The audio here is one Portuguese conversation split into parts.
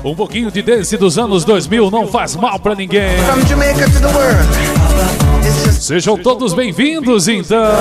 Um pouquinho de dance dos anos 2000 não faz mal pra ninguém. Sejam todos bem-vindos, então.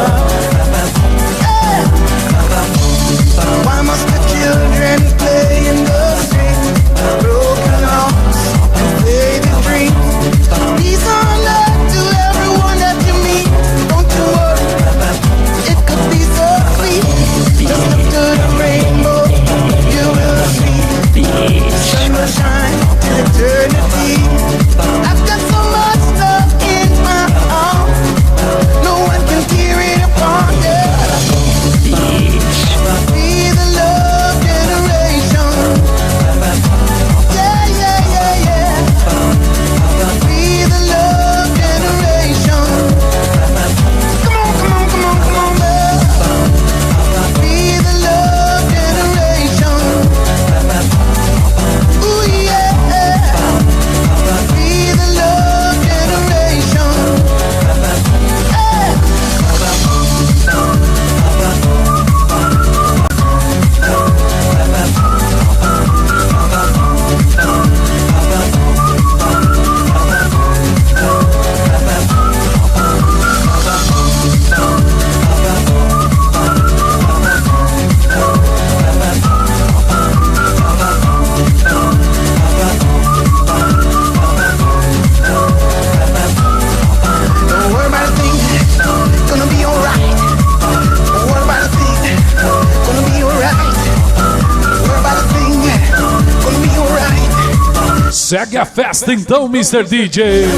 Segue a festa então, Mr. DJ.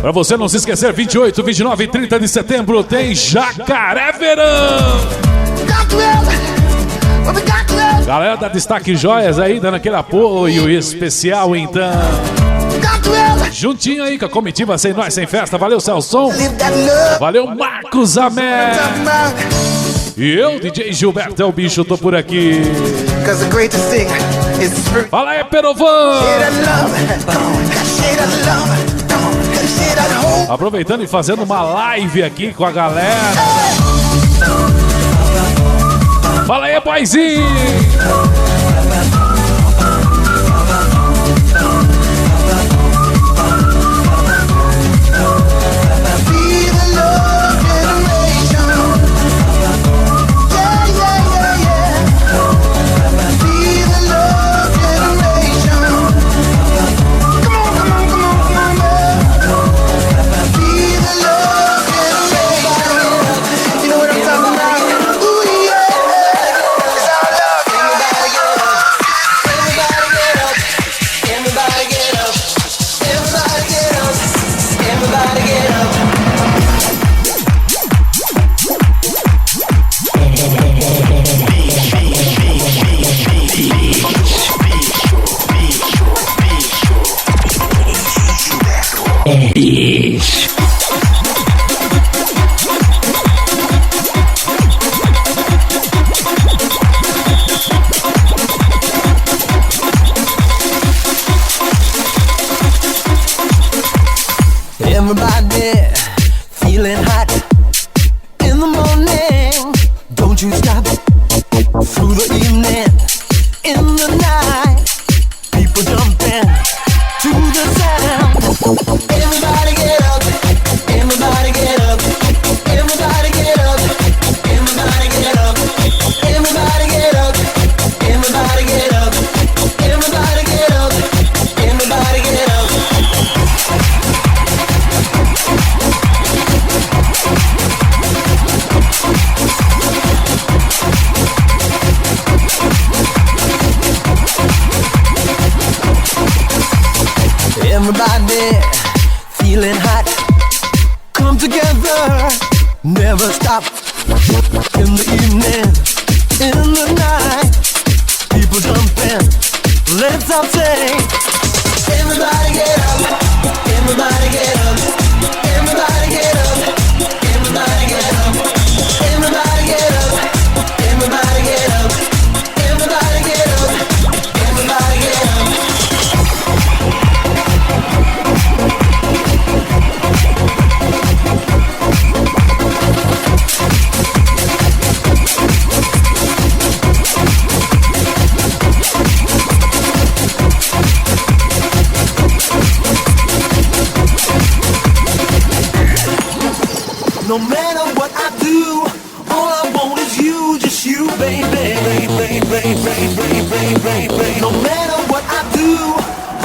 Pra você não se esquecer, 28, 29 e 30 de setembro tem Jacaré Verão. Galera da Destak Joias aí, dando aquele apoio especial então. Juntinho aí com a comitiva Sem Nós Sem Festa. Valeu, Celson. Valeu, Marcos Amé. E eu, DJ Gilberto, o Bixo, tô por aqui. Fala aí, Perovan. Aproveitando e fazendo uma live aqui com a galera. Fala aí, boyzinho. Everybody feeling hot in the morning. Don't you stop through the evening, in the night. People jumping to the sound. Everybody get up, everybody get up, everybody get up, everybody get up, everybody get up, everybody get up, everybody get up, everybody get up. Everybody feeling hot, come together, never stop. In the evening, in the night, people jumping, let's all sing. Everybody get up, everybody get up, everybody get up, everybody get up, everybody get up, everybody get up, everybody get up, everybody get up. No matter what I do,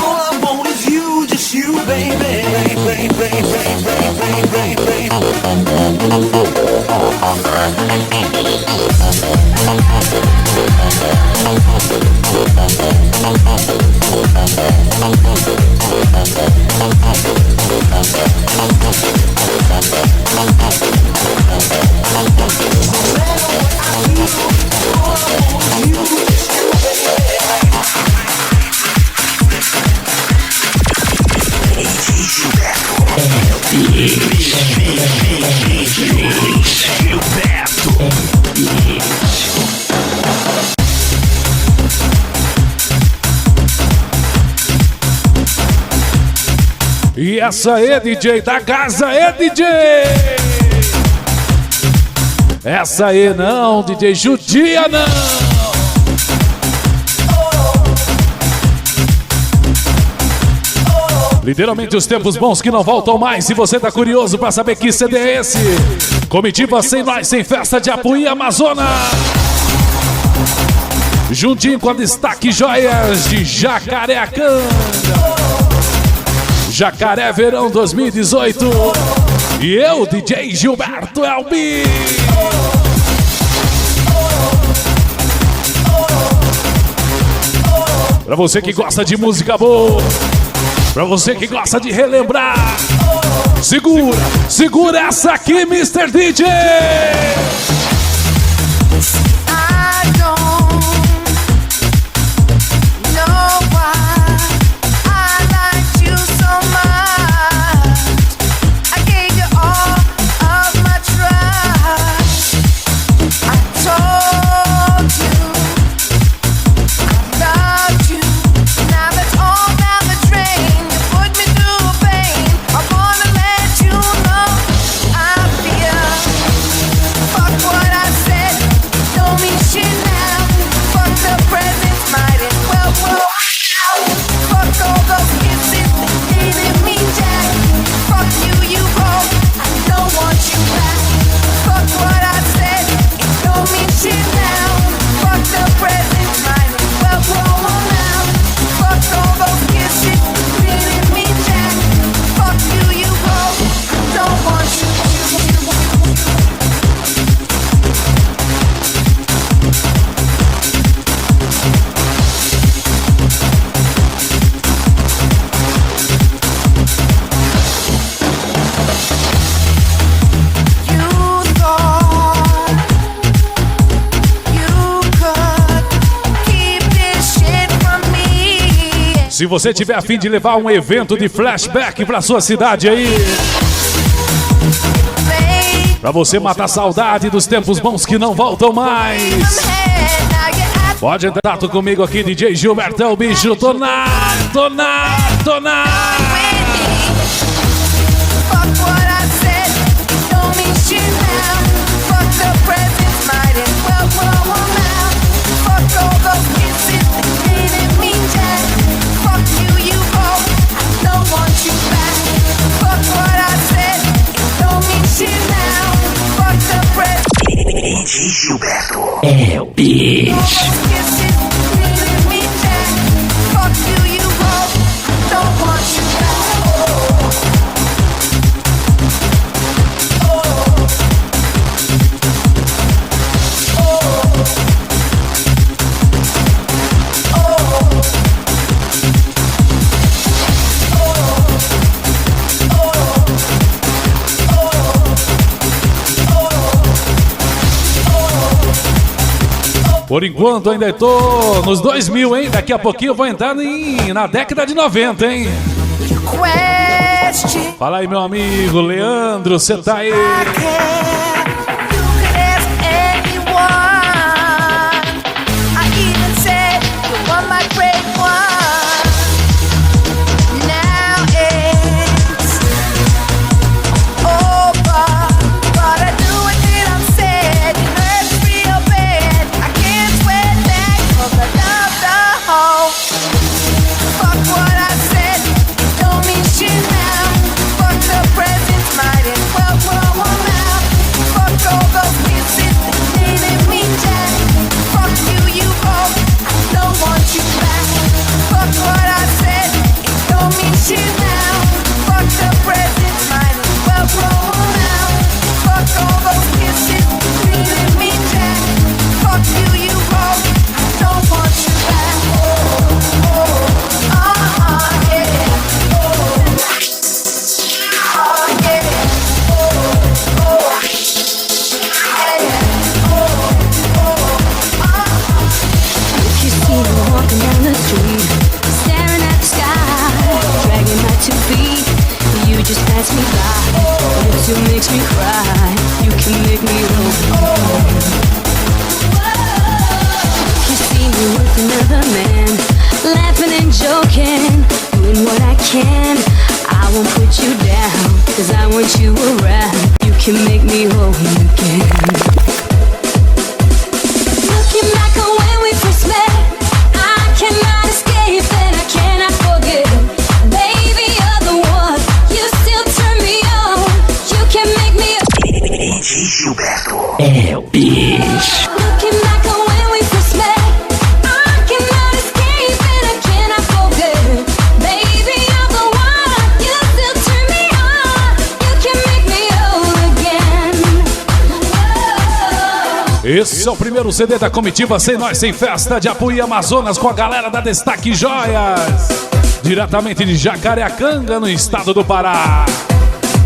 all I want is you, just you, baby. E essa é DJ da casa, é DJ! Essa aí não, DJ judia não! Literalmente os tempos bons que não voltam mais. Se você tá curioso pra saber que CD é esse, comitiva sem nós, sem festa de Apuí, Amazonas. Juntinho com a destak joias de Jacareacanga. Jacaré Verão 2018. E eu, DJ Gilberto Elbi. Pra você que gosta de música boa, pra você que gosta de relembrar, segura essa aqui, Mr. DJ. Se você tiver a fim de levar um evento de flashback pra sua cidade aí, pra você matar a saudade dos tempos bons que não voltam mais, pode entrar comigo aqui, DJ Gilberto, Bixo, tô na. DJ Gilberto é o bicho. Por enquanto ainda tô nos 2000, hein? Daqui a pouquinho eu vou entrar na década de 90, hein? Fala aí, meu amigo Leandro, você tá aí? me cry, you can make me whole. You see me with another man, laughing and joking, doing what I can. I won't put you down, 'cause I want you around. You can make me whole again. Looking back on when we first met, I cannot escape and I cannot forget. Baby, you're the one, you still turn me on. You can make me DJ Gilberto é o bicho. Looking back on when we first met, I cannot escape and I cannot forget. Baby, you're the one, you still turn me on. You can make me whole again. Esse é o primeiro CD da comitiva Sem Nós Sem Festa de Apuí, Amazonas, com a galera da Destak Joias, diretamente de Jacareacanga, no estado do Pará.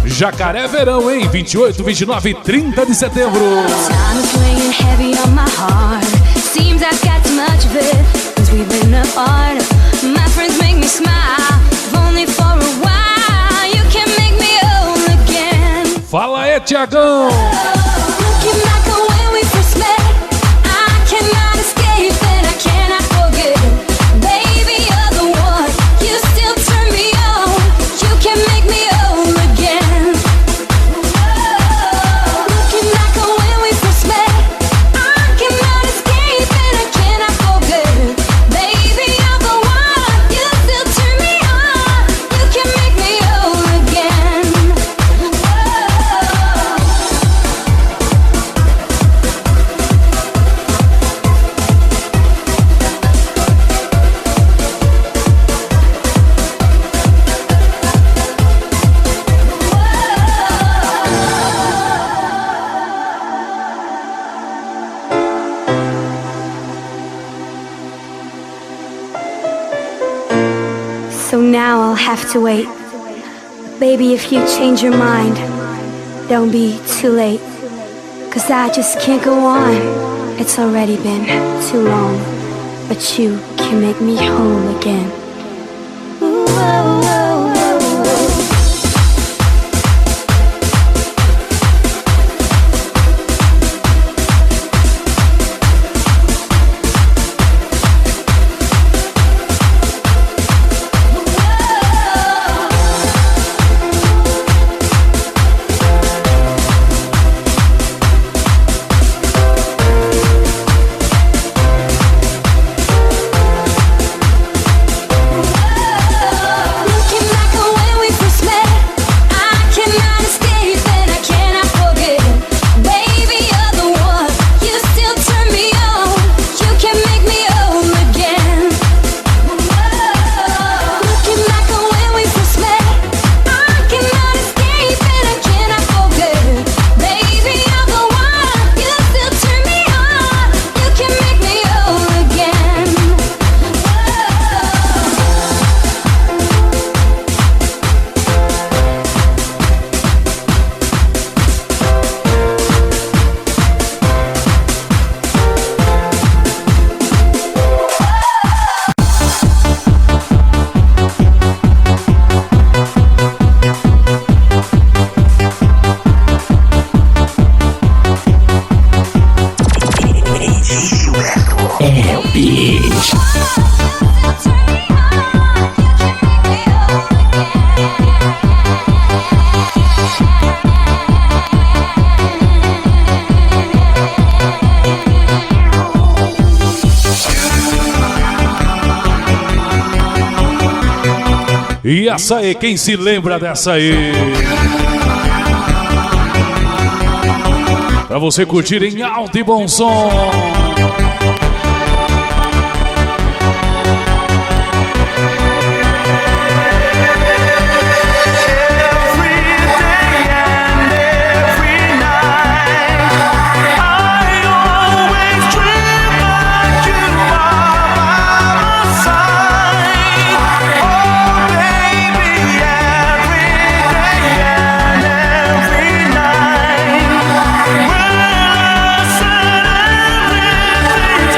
Jacaré Verão, em 28, 29 e 30 de setembro. Time is weighing heavy on my heart. Seems I've got too much of it, 'cause we've been apart. My friends make me smile, if only for a while. You can make me whole again. Fala aí, Tiagão! Looking back on when we first met, I cannot escape and I cannot forget. Baby, you're the one, you still turn me on. You can make me whole again. Looking back on when we first met, I cannot escape and I cannot forget. Baby, you're the one, you still turn me on. You can make me whole again. So now I'll have to wait. Baby, if you change your mind, don't be too late. 'Cause I just can't go on. It's already been too long. But you can make me whole again. Ooh, oh, oh, oh, oh. Looking back on when we first met, I cannot escape and I cannot forget. Baby, you're the one, you still turn me on. You can make me whole again. Looking back on when we first met, I cannot escape and I cannot forget. Baby, you're the one, you still turn me on. You can make me whole again. DJ Gilberto é o bicho. E essa aí, quem se lembra dessa aí? Pra você curtir em alto e bom som. When I said everything's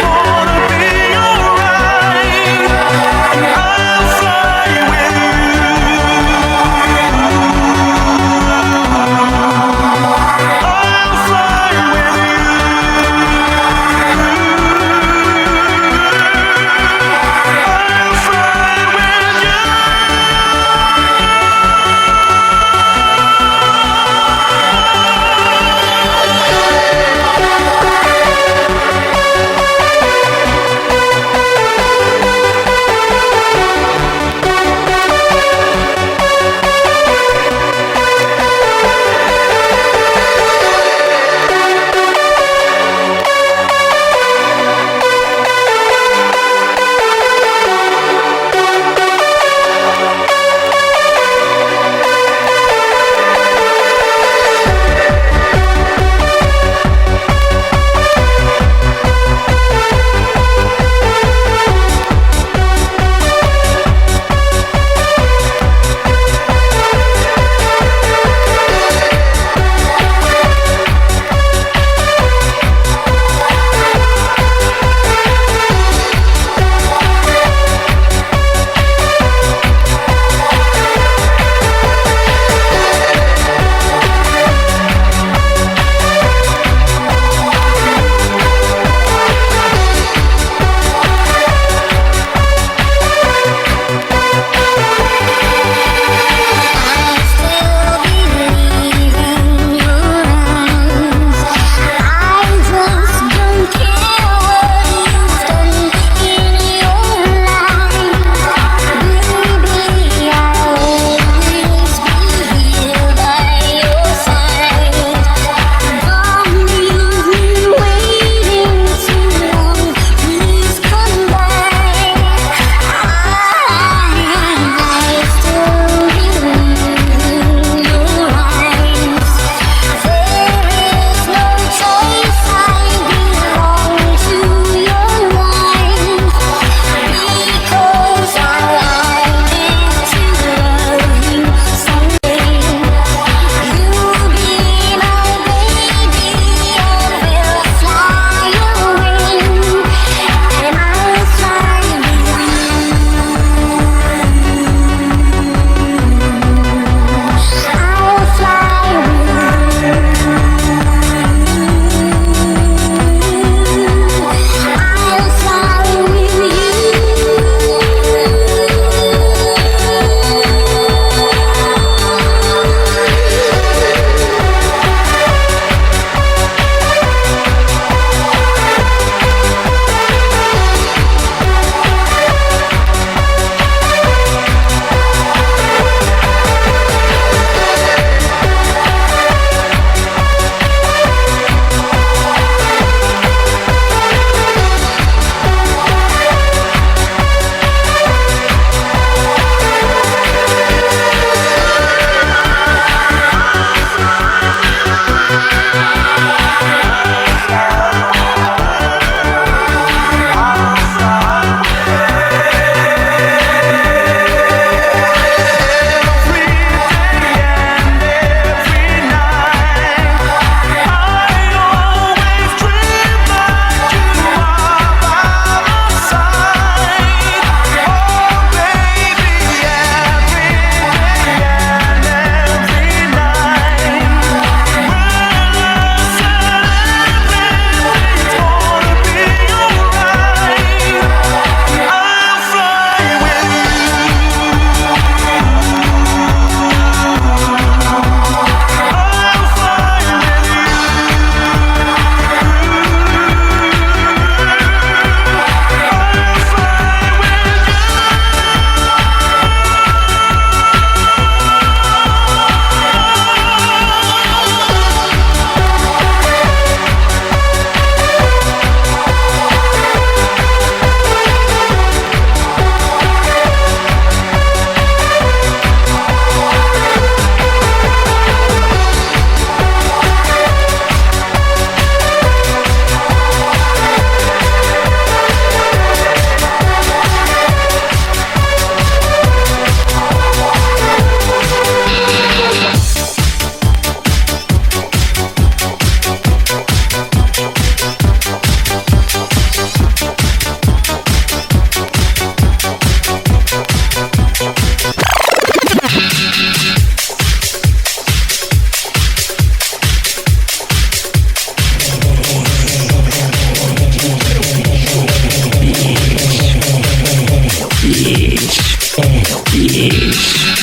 É o bicho.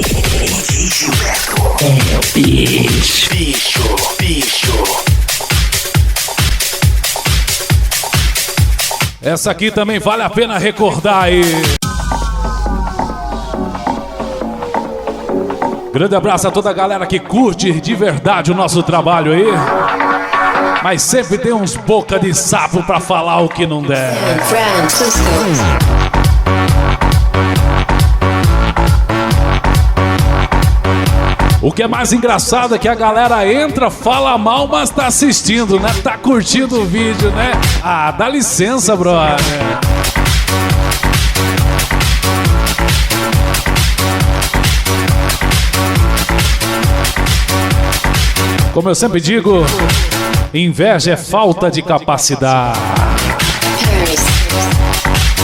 DJ Gilberto. É o bicho. Bicho. Essa aqui também vale a pena recordar aí. Grande abraço a toda a galera que curte de verdade o nosso trabalho aí. Mas sempre tem uns boca de sapo pra falar o que não der. O que é mais engraçado é que a galera entra, fala mal, mas tá assistindo, né? Tá curtindo o vídeo, né? Ah, dá licença, brother. Como eu sempre digo, inveja é falta de capacidade. Paris,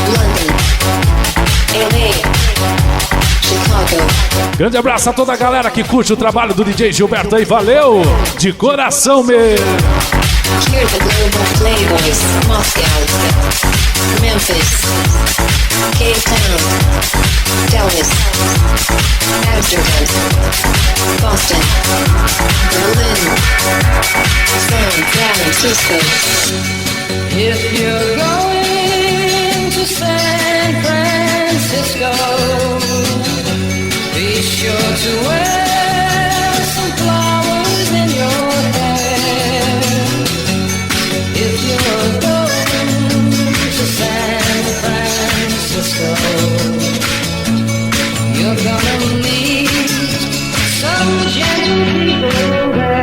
London, LA, Chicago. Grande abraço a toda a galera que curte o trabalho do DJ Gilberto aí, valeu! De coração mesmo! Hear the global playboys, Moscow, Memphis, Cape Town, Dallas, Amsterdam, Boston, Berlin, San Francisco. If you're going to San Francisco, be sure to wear some flowers in your hair. If you're going to San Francisco, you're gonna meet some gentle people there.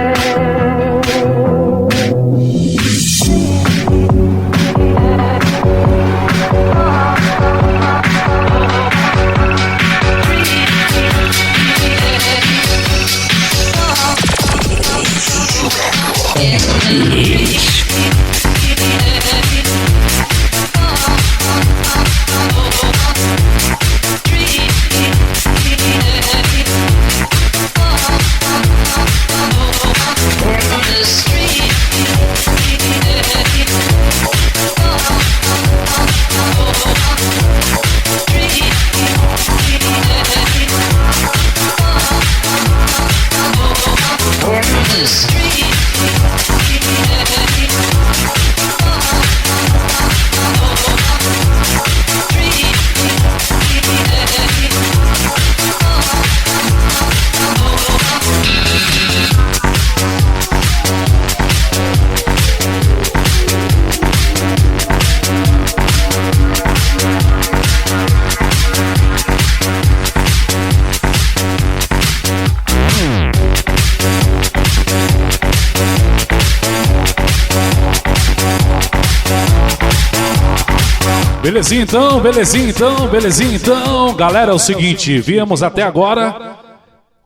Belezinha então. Galera, é o seguinte, viemos até agora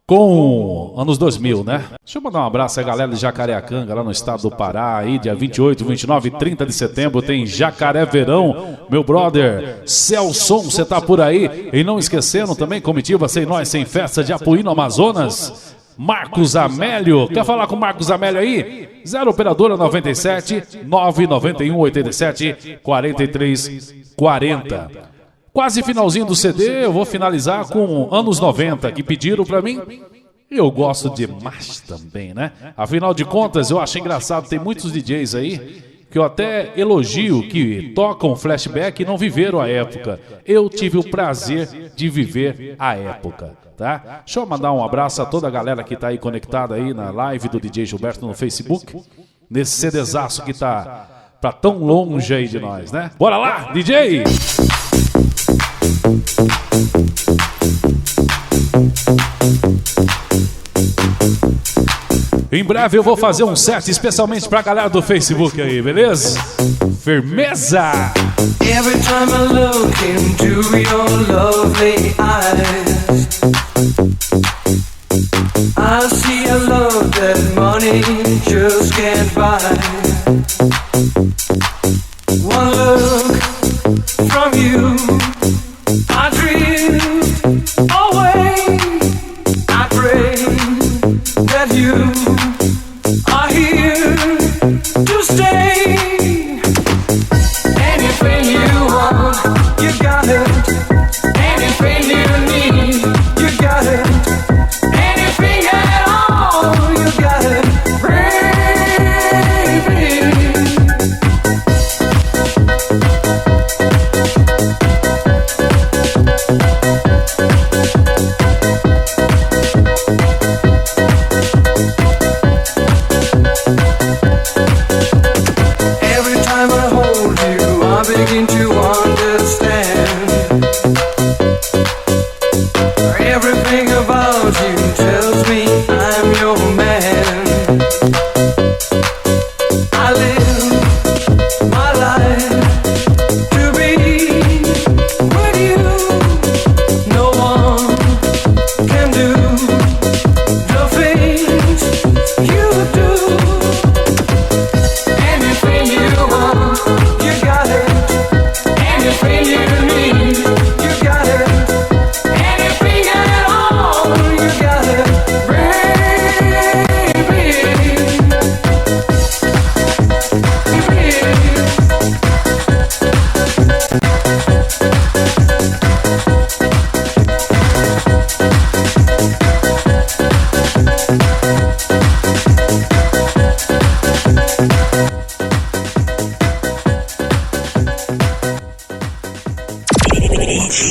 com anos 2000, né? Deixa eu mandar um abraço aí, galera de Jacareacanga, lá no estado do Pará, aí dia 28, 29 e 30 de setembro tem Jacaré Verão. Meu brother Celson, você tá por aí? E não esquecendo também, comitiva Sem Nós, Sem Festa de Apuí no Amazonas. Marcos Amélio, quer falar com o Marcos Amélio aí? 0 operadora 97 991 87 43 40. Quase finalzinho do CD, eu vou finalizar com anos 90 que pediram pra mim. E eu gosto demais também, né? Afinal de contas, eu acho engraçado, tem muitos DJs aí que eu até elogio, que tocam flashback e não viveram a época. Eu tive o prazer de viver a época, tá? Deixa eu mandar um abraço a toda a galera que tá aí conectada aí na live do DJ Gilberto no Facebook, nesse CDzaço que tá pra tão longe aí de nós, né? Bora lá, DJ! Em breve eu vou fazer um set especialmente pra galera do Facebook aí, beleza? Firmeza! Every time I look into your lovely eyes, I see a love that money just can't buy. One look from you, I drift away. I pray that you are here to stay. Anything you want, you got it.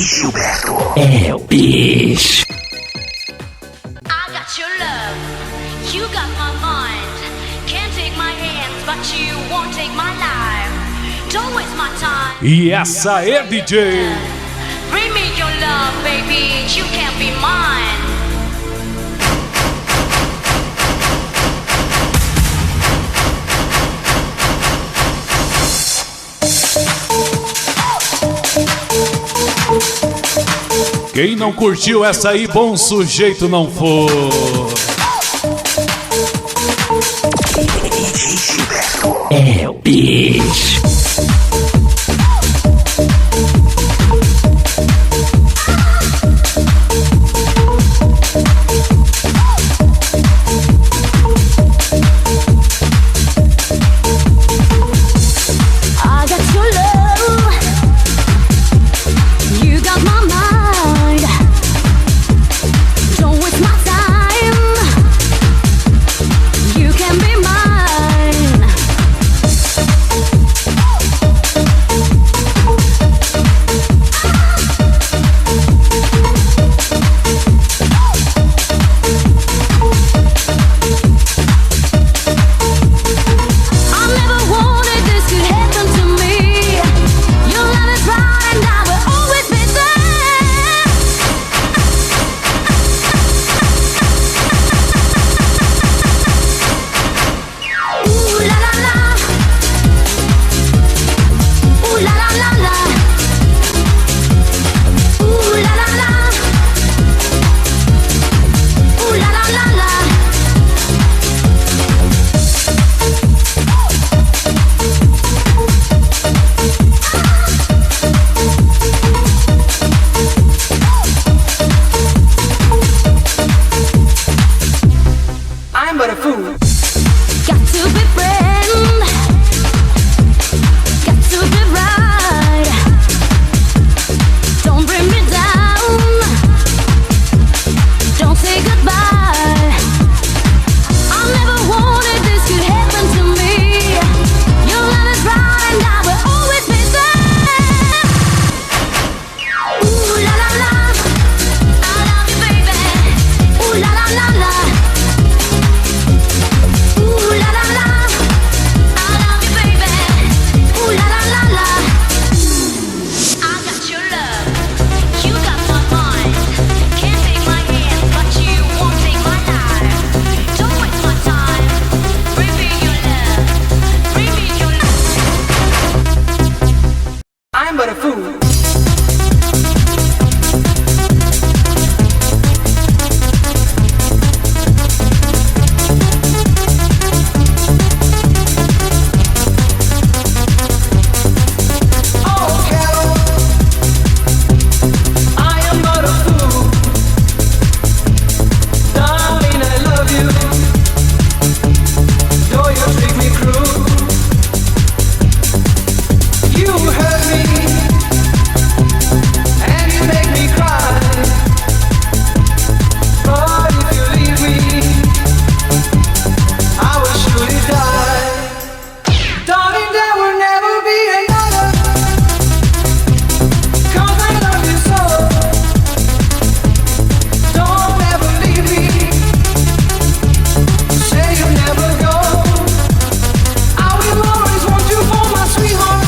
Gilberto é o bicho. I got your love, you got my mind. Can't take my hands, but you won't take my life. Don't waste my time. E essa é DJ. Bring me your love, baby, you can't be mine. Quem não curtiu essa aí, bom sujeito não for. DJ Gilberto é o bicho. I got your love, you got my mind. Don't waste my time, you can be mine. I never wanted this to happen to me. Your love is right and I will always be there. Ooh la la la, ooh la la la la, ooh la la la, ooh la la la la. I'm but a fool. Got to be friend, got to be right. Don't bring me down, don't say goodbye. I never wanted this to happen to me. Your love is right and I will always be there. Ooh la la la, I love you baby. Ooh la la la la. Ooh la la la, I love you baby. Ooh la la la la. I got your love, you got my mind. Can't take my hands, but you won't take my life. Don't waste my time. Bring me your love, bring me your love. I'm but a fool. Oh, Carol, I am but a fool. Darling, I love you. Though you treat me cruel, you hurt me and you make me cry. But if you leave me, I will surely die. Darling, there will never be another, 'cause I love you so. Don't ever leave me, say you'll never go. I will always want you for my sweetheart.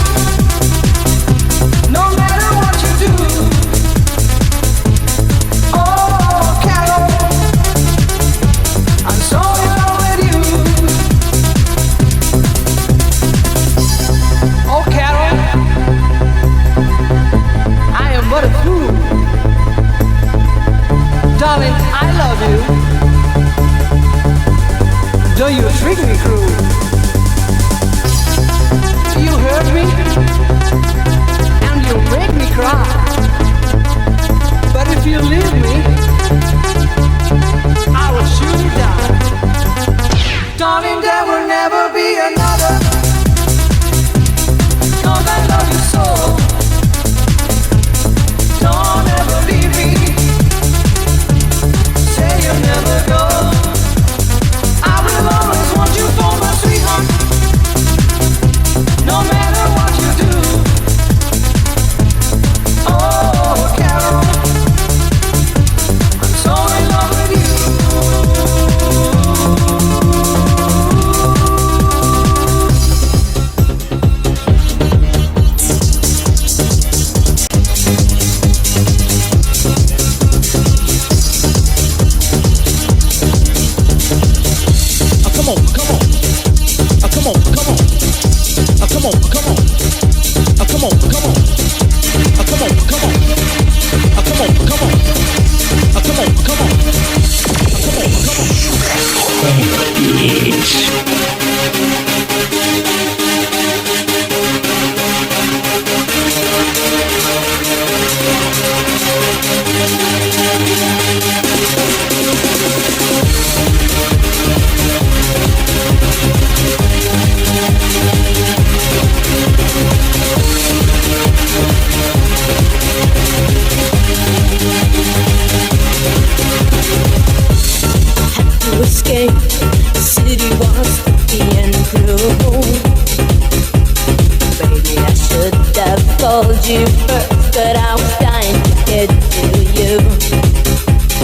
should have told you first, but I was dying to get to you.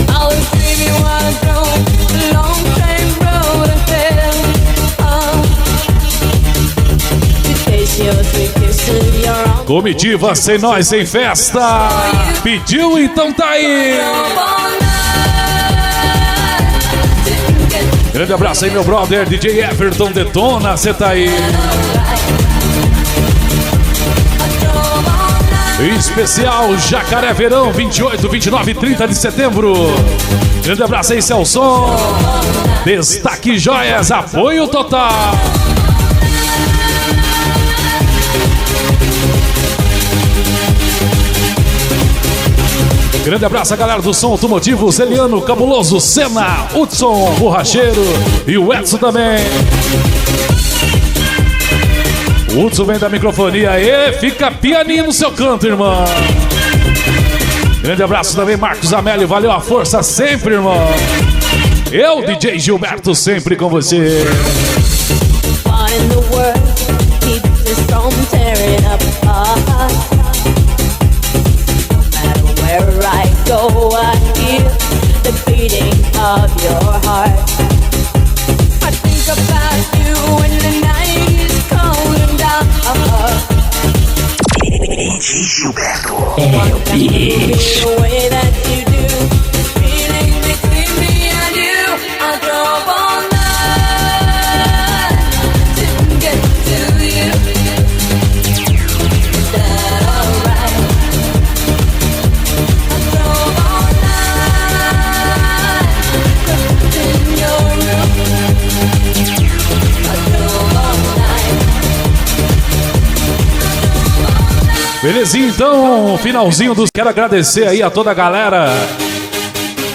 I was dreaming while I drove the long train road ahead. To taste your sweet kisses, your arms. Comitiva sem nós, sem festa. Pediu, então tá aí. Grande abraço aí, meu brother, DJ Everton Detona, cê tá aí. Em especial, Jacaré Verão, 28, 29 e 30 de setembro. Grande abraço aí, Celson. Destaque Joias, apoio total. Grande abraço a galera do som automotivo, Zeliano, Cabuloso, Senna, Hudson, Borracheiro e o Edson também. O Hudson vem da microfonia e fica pianinho no seu canto, irmão. Grande abraço também, Marcos Amélio, valeu a força sempre, irmão. Eu, DJ Gilberto, sempre com você. Wherever I go, I hear the beating of your heart. I think about you when the night is coming down. DJ Gilberto é o bicho. The way that you do, feeling between me and you. I drove all night to get to you. Is that alright? Belezinha, então, finalzinho dos... Quero agradecer aí a toda a galera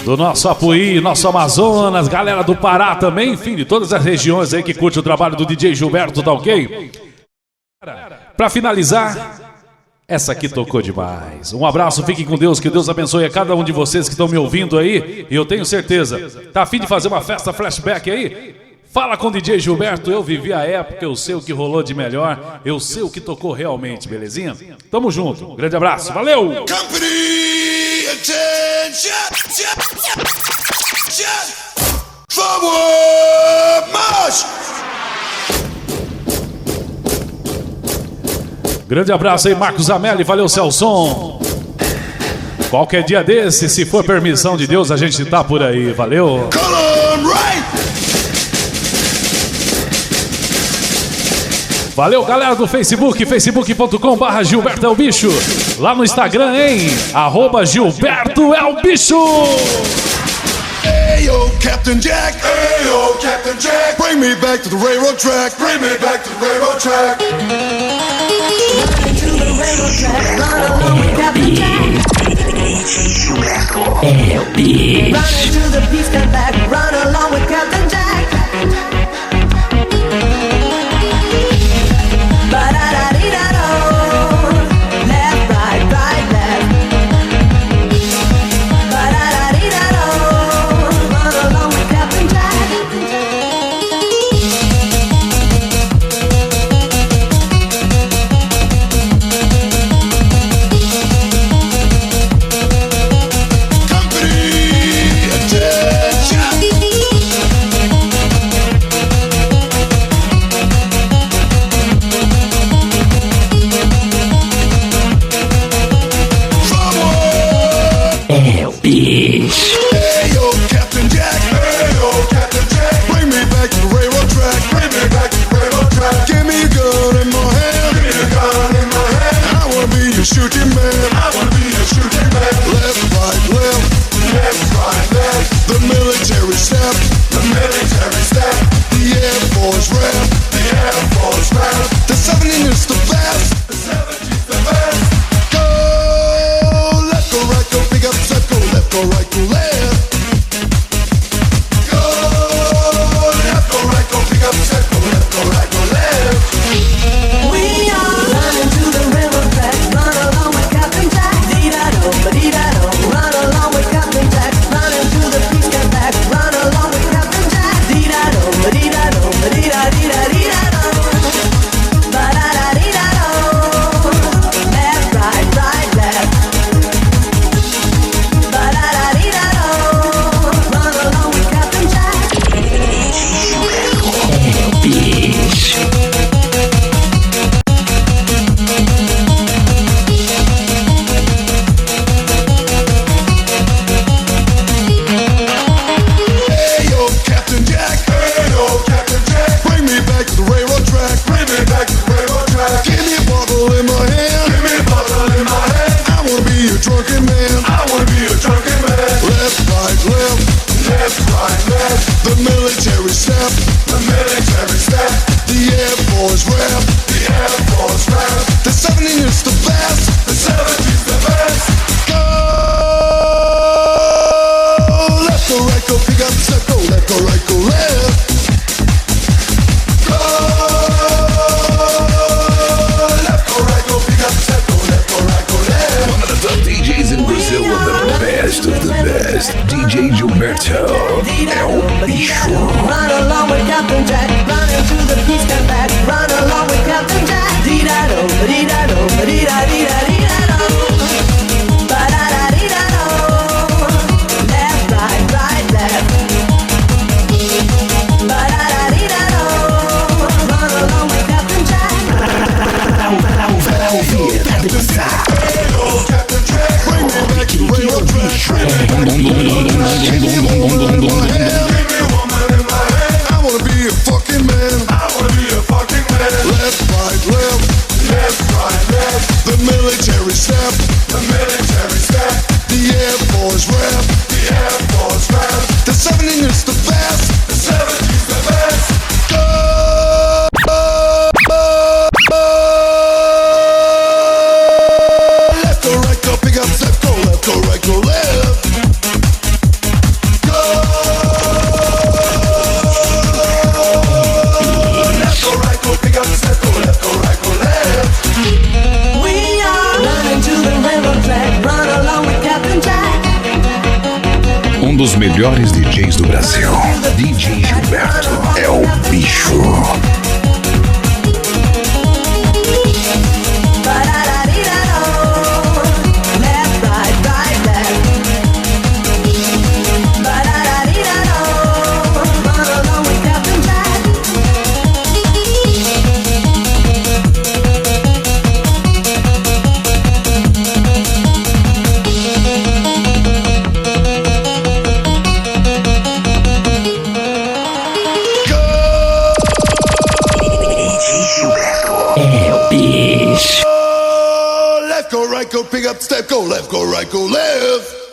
do nosso Apuí, nosso Amazonas, galera do Pará também, enfim, de todas as regiões aí que curte o trabalho do DJ Gilberto, tá ok? Pra finalizar, essa aqui tocou demais. Um abraço, fiquem com Deus, que Deus abençoe a cada um de vocês que estão me ouvindo aí. E eu tenho certeza, tá a fim de fazer uma festa flashback aí? Fala com o DJ Gilberto, eu vivi a época, eu sei o que rolou de melhor, eu sei o que tocou realmente, belezinha? Tamo junto, grande abraço, valeu! Company, attention, forward march. Grande abraço aí, Marcos Amelli, valeu, Celson. Qualquer dia desse, se for permissão de Deus, a gente tá por aí, valeu. Valeu, galera do Facebook, facebook.com/Gilberto é o Bicho. Lá no Instagram, hein? @Gilberto é o Bicho. Hey yo, Captain Jack. Hey yo, Captain Jack. Bring me back to the railroad track. Bring me back to the railroad track. Gilberto é o bicho. Running to the beast and back, run along with Captain Jack. Left, right, right, left. Run along with Captain Jack. Shooting man, I wanna be a shooting man. Left, right, left, left, right, left. The military step, the military step. The Air Force rap, the Air Force rap. The 17 is the best, the 17's the best. Go left, go right, go big up, step, go left, go right, go left. Go left, go right, go big up, step, go left, go right, go left. We are running to the river track, run along with Left, right, left. Run along with Captain Jack. Para ouvir, pra dançar. Captain Jack, bring me back to rail track. I wanna be a fucking man. Left, right, left. The military step. The Air Force rap. The 17 is the best. Left, go, right, go, pick up, step, go left, go, right, go left. Go. Left, go, right, go, pick up, step, go left, go, right, go left. We are running to the railroad track. Run along with Captain Jack. Dos melhores DJs do Brasil, DJ Gilberto, é o Bixo. Left, right, left. Run along with Captain Jack. É o Bixo. Left, go, right, go, pick up, step, go left, go, right, go left.